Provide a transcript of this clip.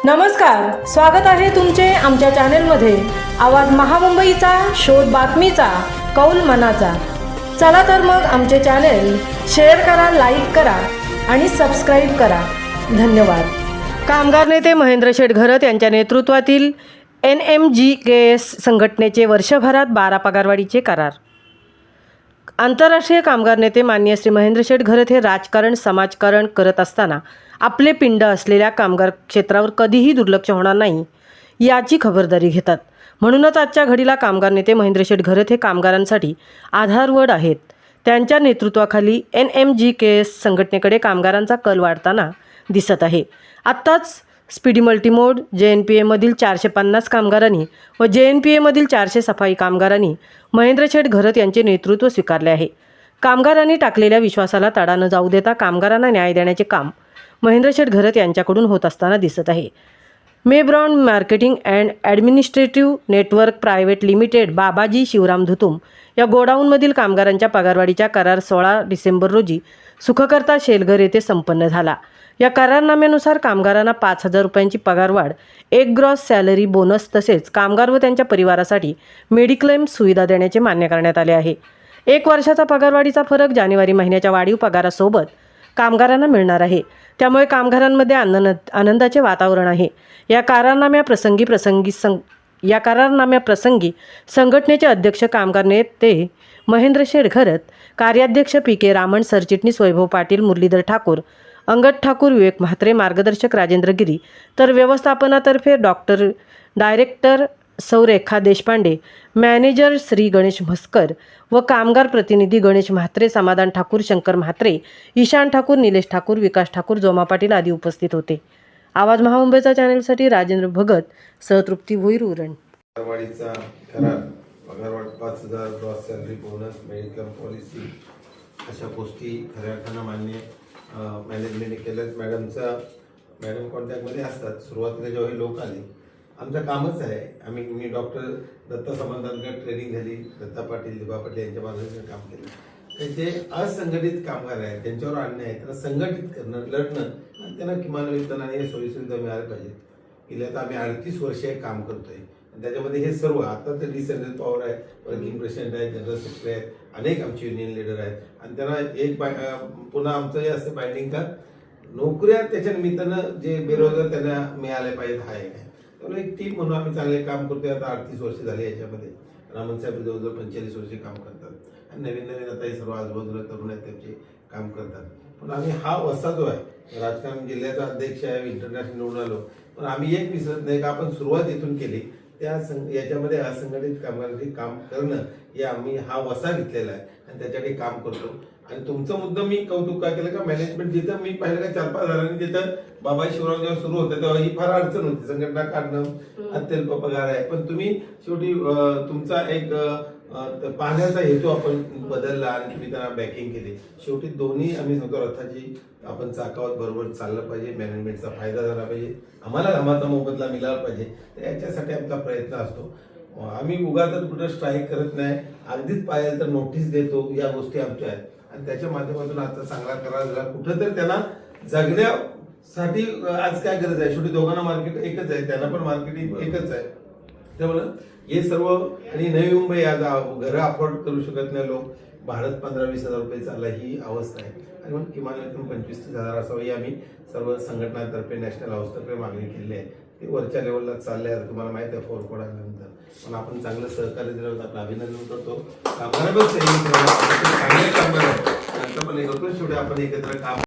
नमस्कार, स्वागत आहे तुमचे आमच्या चॅनेलमध्ये। आवाज महामुंबईचा, शोध बातमीचा, कौल मनाचा। चला तर मग आमचे चॅनेल शेअर करा, लाईक करा आणि सबस्क्राईब करा। धन्यवाद। कामगार नेते महेंद्र शेठ घरत यांच्या नेतृत्वातील NMGKS संघटनेचे वर्षभरात 12 पगारवाढीचे करार। आंतरराष्ट्रीय कामगार नेते माननीय श्री महेंद्र शेठ घरत हे राजकारण समाजकारण करत असताना आपले पिंड असलेल्या कामगार क्षेत्रावर कधीही दुर्लक्ष होणार नाही याची खबरदारी घेतात। म्हणूनच आजच्या घडीला कामगार नेते महेंद्र शेठ घरत हे कामगारांसाठी आधारवड आहेत। त्यांच्या नेतृत्वाखाली NMGKS संघटनेकडे कामगारांचा कल वाढताना दिसत आहे। आत्ताच स्पीडी मल्टीमोड JNPA मधील 450 कामगारांनी व JNPA मधील 400 सफाई कामगारांनी महेंद्र शेठ घरत यांचे नेतृत्व स्वीकारले आहे। कामगारांनी टाकलेल्या विश्वासाला तडा न जाऊ देता कामगारांना न्याय देण्याचे काम महेंद्र शेठ घरत यांच्याकडून होत असताना दिसत आहे। Mebron marketing and administrative network private limited Babaji Shivram Dhutum या गोडाऊनमधील कामगारांच्या पगारवाढीचा करार 16 डिसेंबर रोजी सुखकर्ता शेलघर येथे संपन्न झाला। या करारनाम्यानुसार कामगारांना 5,000 रुपयांची पगारवाढ, एक ग्रॉस सॅलरी बोनस तसेच कामगार व त्यांच्या परिवारासाठी मेडिक्लेम सुविधा देण्याचे मान्य करण्यात आले आहे। 1 वर्षाचा पगारवाढीचा फरक जानेवारी महिन्याच्या वाढीव पगारासोबत कामगारांना मिळणार आहे। त्यामुळे कामगारांमध्ये आनंदाचे वातावरण आहे। या करारनाम्याप्रसंगी संघटनेचे अध्यक्ष कामगार नेते महेंद्र शेठ घरत, कार्याध्यक्ष PK रामन, सरचिटणीस वैभव पाटील, मुरलीधर ठाकूर, अंगद ठाकूर, विवेक म्हात्रे, मार्गदर्शक राजेंद्र गिरी, तर व्यवस्थापनातर्फे डायरेक्टर सौरेखा देशपांडे, मॅनेजर श्री गणेश म्हस्कर व कामगार प्रतिनिधी गणेश म्हात्रे, समाधान ठाकूर, शंकर म्हात्रे, ईशान ठाकूर, निलेश ठाकूर, विकास ठाकूर, जोमा पाटील आदी उपस्थित होते। आवाज महामुंबईचा चॅनलसाठी राजेंद्र भगत, सहतृप्ती भोईर, उरण। पगारवाढीचा करार, पगारवाढ 5,000, gross salary bonus, mediclaim policy अशा गोष्टी खऱ्या अर्थानं मान्य मॅनेजमेंटने केल्यात। मॅडम कॉन्टॅक्टमध्ये असतात। सुरुवातीला जेव्हा हे लोक आले, आमचं कामच आहे, मी डॉक्टर दत्ता सामंतांकडे ट्रेनिंग झाली, दत्ता पाटील, दिबा पाटील यांच्या मार्गदर्शनात काम केलं। तर जे असंघटित कामगार आहेत त्यांच्यावर अन्याय आहे, त्यांना संघटित करणं, लढणं आणि त्यांना किमान वेतन आणि सोयीसुविधा मिळाल्या पाहिजेत। गेल्या तर आम्ही 38 वर्षे काम करतोय। त्याच्यामध्ये हे सर्व आता तर डिसेंट्रल पॉवर आहे, वर्किंग प्रेसिडेंट आहे, जनरल सेक्रेटरी आहेत, अनेक आमचे युनियन लीडर आहेत आणि त्यांना एक पुन्हा आमचं हे असं बाइंडिंग का नोकऱ्या त्याच्या निमित्तानं जे बेरोजगार त्यांना मिळाले पाहिजेत हा एक आहे। त्यामुळे एक टीम म्हणून आम्ही चांगले काम करतोय। आता 38 वर्ष झाली याच्यामध्ये। रामन साहेब जवळजवळ 45 वर्षे काम करतात आणि नवीन आता हे सर्व आजूबाजूला तरुण आहेत त्यांचे काम करतात। पण आम्ही हा वसा जो आहे, राजकारण जिल्ह्याचा अध्यक्ष आहे, इंटरनॅशनल निवडून आलो, पण आम्ही एक विसरत नाही का आपण सुरुवात इथून केली। याच्यामध्ये असंघटित कामगारांचे काम करणं हे आम्ही हा वसा घेतलेला आहे आणि त्याच्याकडे काम करतो। आणि तुमचा मुद्दा मी कौतुक का केलं का मॅनेजमेंट जिथं मी पाहिलं का 4-5 हजारांनी तिथं बाबा शिवराम जेव्हा सुरू होतं तेव्हा ही फार अडचण होती, संघटना काढणं अत्यल्प पगार आहे। पण तुम्ही शेवटी तुमचा एक पाहण्याचा हेतू आपण बदलला आणि तुम्ही त्यांना बॅकिंग केली। शेवटी दोन्ही आम्ही सांगतो रथाची आपण चाकावत बरोबर चाललं पाहिजे, मॅनेजमेंटचा फायदा झाला पाहिजे, आम्हाला घामाचा मोबदला मिळाला पाहिजे। तर याच्यासाठी आमचा प्रयत्न असतो। आम्ही उगाच कुठं स्ट्राईक करत नाही, अगदीच पाहिजे तर नोटीस देतो, या गोष्टी आमच्या आहेत आणि त्याच्या माध्यमातून आता चांगला करार झाला। कुठं तर त्यांना जगण्यासाठी आज काय गरज आहे, शेवटी दोघांना मार्केट एकच आहे, त्यांना पण मार्केट एकच आहे। त्यामुळे हे सर्व आणि नवी मुंबई आज घरं अफोर्ड करू शकत नाही लोक, भाडं 15-20 हजार रुपये चालला ही अवस्था आहे आणि म्हणून किमान 25,000 असावं ही आम्ही सर्व संघटनांतर्फे नॅशनल हाऊसतर्फे मागणी केली आहे। ते वरच्या लेवलला चालले आहे, तुम्हाला माहिती आहे 4 कोड आल्यानंतर। पण आपण चांगलं सहकार्य दिलं, आपलं अभिनंदन करतो। कामगार पण चांगले कामगार आहेत, त्यांचं पण हे होतं, शेवटी आपण एकत्र काम